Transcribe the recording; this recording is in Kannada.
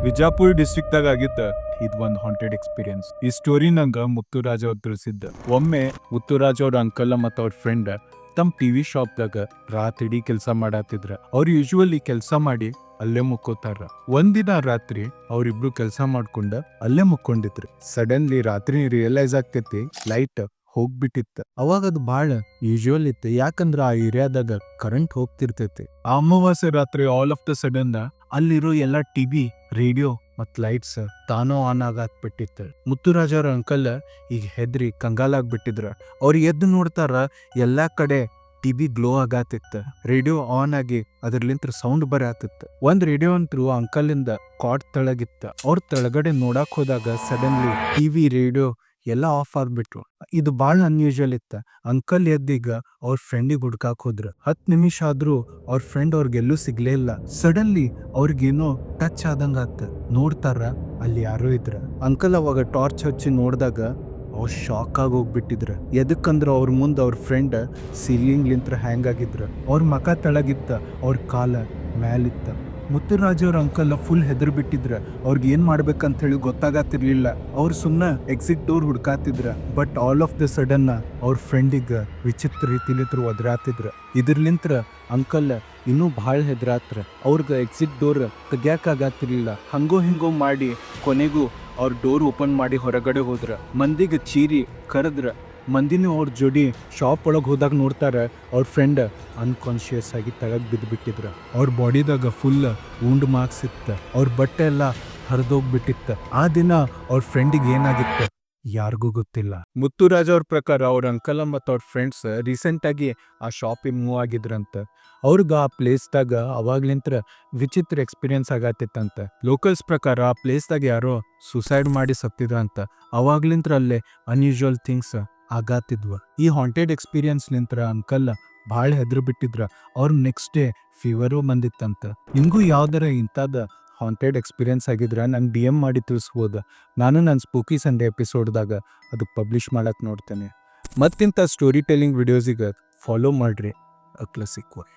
ವಿಜಾಪುರ ಡಿಸ್ಟ್ರಿಕ್ಟ್ದಾಗ ಆಗಿದ್ದ ಇದು ಒಂದು ಹಾಂಟೆಡ್ ಎಕ್ಸ್ಪೀರಿಯನ್ಸ್. ಈ ಸ್ಟೋರಿ ನಂಗೆ ಮುತ್ತುರಾಜ್ ಅವ್ರು ತಿಳಿಸಿದ್ದ. ಒಮ್ಮೆ ಮುತ್ತುರಾಜ್ ಅವ್ರ ಅಂಕಲ್ ಮತ್ತು ಅವ್ರ ಫ್ರೆಂಡ್ ತಮ್ಮ ಟಿವಿ ಶಾಪ್ದಾಗ ರಾತ್ರಿ ಕೆಲಸ ಮಾಡತ್ತಿದ್ರ. ಅವ್ರು ಯೂಶುವಲಿ ಕೆಲಸ ಮಾಡಿ ಅಲ್ಲೇ ಮುಕ್ಕೋತಾರ. ಒಂದಿನ ರಾತ್ರಿ ಅವ್ರಿಬ್ರು ಕೆಲಸ ಮಾಡ್ಕೊಂಡ ಅಲ್ಲೇ ಮುಕ್ಕೊಂಡಿದ್ರು. ಸಡನ್ಲಿ ರಾತ್ರಿ ರಿಯಲೈಸ್ ಆಗ್ತೈತಿ ಲೈಟ್ ಹೋಗ್ಬಿಟ್ಟಿತ್ತ. ಅವಾಗ ಅದು ಬಾಳ ಯೂಶುವಲ್ ಇತ್ತು, ಯಾಕಂದ್ರ ಆ ಏರಿಯಾದಾಗ ಕರೆಂಟ್ ಹೋಗ್ತಿರ್ತೈತಿ. ಅಮಾವಾಸ್ಯೆ ರಾತ್ರಿ ಆಲ್ ಆಫ್ ದ ಸಡನ್ ಅಲ್ಲಿರೋ ಎಲ್ಲಾ ಟಿವಿ, ರೇಡಿಯೋ ಮತ್ ಲೈಟ್ಸ್ ತಾನೋ ಆನ್ ಆಗತ್ಬಿಟ್ಟಿತ್ತು. ಮುತ್ತುರಾಜ್ ಅವ್ರ ಅಂಕಲ್ ಈಗ ಹೆದ್ರಿ ಕಂಗಾಲಾಗ್ಬಿಟ್ಟಿದ್ರ. ಅವ್ರು ಎದ್ದು ನೋಡ್ತಾರ, ಎಲ್ಲಾ ಕಡೆ ಟಿವಿ ಗ್ಲೋ ಆಗತ್ತಿತ್ತ, ರೇಡಿಯೋ ಆನ್ ಆಗಿ ಅದ್ರಲಿಂತ್ರ ಸೌಂಡ್ ಬರತ್ತಿತ್ತ. ಒಂದ್ ರೇಡಿಯೋ ಅಂತೂ ಅಂಕಲಿಂದ ಕಾಟ್ ತೆಳಗಿತ್ತ. ಅವ್ರ ತೆಳಗಡೆ ನೋಡಕ್ ಹೋದಾಗ ಸಡನ್ಲಿ ಟಿವಿ, ರೇಡಿಯೋ ಎಲ್ಲ ಆಫ್ ಆಗ್ಬಿಟ್ರು. ಇದು ಬಾಳ ಅನ್ಯೂಶುವಲ್ ಇತ್ತ. ಅಂಕಲ್ ಎದ್ದೀಗ ಅವ್ರ ಫ್ರೆಂಡಿಗೆ ಹುಡ್ಕಾಕ್ ಹೋದ್ರ. 10 ನಿಮಿಷ ಆದ್ರೂ ಅವ್ರ ಫ್ರೆಂಡ್ ಅವ್ರಿಗೆಲ್ಲೂ ಸಿಗ್ಲೇ ಇಲ್ಲ. ಸಡನ್ಲಿ ಅವ್ರಿಗೇನೋ ಟಚ್ ಆದಂಗ ಆತ. ನೋಡ್ತಾರ, ಅಲ್ಲಿ ಯಾರೋ ಇದ್ರ. ಅಂಕಲ್ ಅವಾಗ ಟಾರ್ಚ್ ಹಚ್ಚಿ ನೋಡ್ದಾಗ ಅವ್ರು ಶಾಕ್ ಆಗಿ ಹೋಗ್ಬಿಟ್ಟಿದ್ರ. ಎದಕ್ಕಂದ್ರ ಅವ್ರ ಮುಂದೆ ಅವ್ರ ಫ್ರೆಂಡ್ ಸೀಲಿಂಗ್ ಲಿಂತ್ರ ಹ್ಯಾಂಗ್ ಆಗಿದ್ರ. ಅವ್ರ ಮಕ ತೆಳಗಿತ್ತ, ಅವ್ರ ಕಾಲ ಮ್ಯಾಲಿತ್ತ. ಮುತ್ತುರಾಜ್ ಅವ್ರ ಅಂಕಲ್ ಫುಲ್ ಹೆದರ್ ಬಿಟ್ಟಿದ್ರ. ಅವ್ರಿಗೆ ಏನ್ ಮಾಡ್ಬೇಕಂತ ಹೇಳಿ ಗೊತ್ತಾಗತ್ತಿರ್ಲಿಲ್ಲ. ಅವ್ರು ಸುಮ್ಮನೆ ಎಕ್ಸಿಟ್ ಡೋರ್ ಹುಡ್ಕಾತಿದ್ರ. But all of the sudden ಅವ್ರ ಫ್ರೆಂಡಿಗ ವಿಚಿತ್ರ ರೀತಿಲಿತ್ರ ಒದ್ರಾತಿದ್ರ. ಇದ್ರಲಿಂತ್ರ ಅಂಕಲ್ ಇನ್ನೂ ಭಾಳ ಹೆದ್ರಾತ್ರ. ಅವ್ರಿಗೆ ಎಕ್ಸಿಟ್ ಡೋರ್ ತೆಗ್ಯಾಕಾಗತ್ತಿರ್ಲಿಲ್ಲ. ಹಂಗೋ ಹಿಂಗೋ ಮಾಡಿ ಕೊನೆಗೂ ಅವ್ರ ಡೋರ್ ಓಪನ್ ಮಾಡಿ ಹೊರಗಡೆ ಹೋದ್ರ. ಮಂದಿಗೆ ಚೀರಿ ಕರೆದ್ರ. ಮಂದಿನೂ ಅವ್ರ ಜೋಡಿ ಶಾಪ್ ಒಳಗೆ ಹೋದಾಗ ನೋಡ್ತಾರ, ಅವ್ರ ಫ್ರೆಂಡ್ ಅನ್ಕಾನ್ಶಿಯಸ್ ಆಗಿ ತೆಳಗ್ ಬಿದ್ದುಬಿಟ್ಟಿದ್ರ. ಅವ್ರ ಬಾಡಿದಾಗ ಫುಲ್ ವೂಂಡ್ ಮಾರ್ಕ್ಸ್ ಇತ್ತ. ಅವ್ರ ಬಟ್ಟೆ ಎಲ್ಲ ಹರಿದೋಗ್ಬಿಟ್ಟಿತ್ತ. ಆ ದಿನ ಅವ್ರ ಫ್ರೆಂಡಿಗೆ ಏನಾಗಿತ್ತು ಯಾರಿಗೂ ಗೊತ್ತಿಲ್ಲ. ಮುತ್ತುರಾಜ್ ಅವ್ರ ಪ್ರಕಾರ ಅವ್ರ ಅಂಕಲ್ ಮತ್ತು ಅವ್ರ ಫ್ರೆಂಡ್ಸ್ ರೀಸೆಂಟ್ ಆಗಿ ಆ ಶಾಪಿಗೆ ಮೂವ್ ಆಗಿದ್ರಂತ. ಅವ್ರಿಗೆ ಆ ಪ್ಲೇಸ್ದಾಗ ಅವಾಗ್ಲಿಂತ್ರ ವಿಚಿತ್ರ ಎಕ್ಸ್ಪೀರಿಯನ್ಸ್ ಆಗತ್ತಿತ್ತಂತ. ಲೋಕಲ್ಸ್ ಪ್ರಕಾರ ಆ ಪ್ಲೇಸ್ದಾಗ ಯಾರೋ ಸುಸೈಡ್ ಮಾಡಿ ಸತ್ತಿದ್ರ ಅಂತ. ಅವಾಗ್ಲಿಂತ್ರ ಅಲ್ಲೇ ಅನ್ಯೂಶುವಲ್ ಥಿಂಗ್ಸ್ ಆಗತ್ತಿದ್ವ. ಈ ಹಾಂಟೆಡ್ ಎಕ್ಸ್ಪೀರಿಯನ್ಸ್ ನಿಂತ್ರ ಅಂಕಲ್ ಭಾಳ ಹೆದ್ರು ಬಿಟ್ಟಿದ್ರ. ಅವ್ರ ನೆಕ್ಸ್ಟ್ ಡೇ ಫೀವರು ಬಂದಿತ್ತಂತ. ನಿಮಗೂ ಯಾವ್ದಾರ ಇಂಥದ್ದು ಹಾಂಟೆಡ್ ಎಕ್ಸ್ಪೀರಿಯನ್ಸ್ ಆಗಿದ್ರೆ ನಂಗೆ DM ಮಾಡಿ ತಿಳಿಸ್ಬೋದ. ನಾನು ನನ್ನ ಸ್ಪೂಕಿ ಸಂಡೇ ಎಪಿಸೋಡ್ದಾಗ ಅದು ಪಬ್ಲಿಷ್ ಮಾಡಕ್ಕೆ ನೋಡ್ತೇನೆ. ಮತ್ತಿಂಥ ಸ್ಟೋರಿ ಟೆಲ್ಲಿಂಗ್ ವಿಡಿಯೋಸಿಗೆ ಫಾಲೋ ಮಾಡ್ರಿ ಅ ಕ್ಲಾಸಿಕ್ ವರ್ಲ್ಡ್.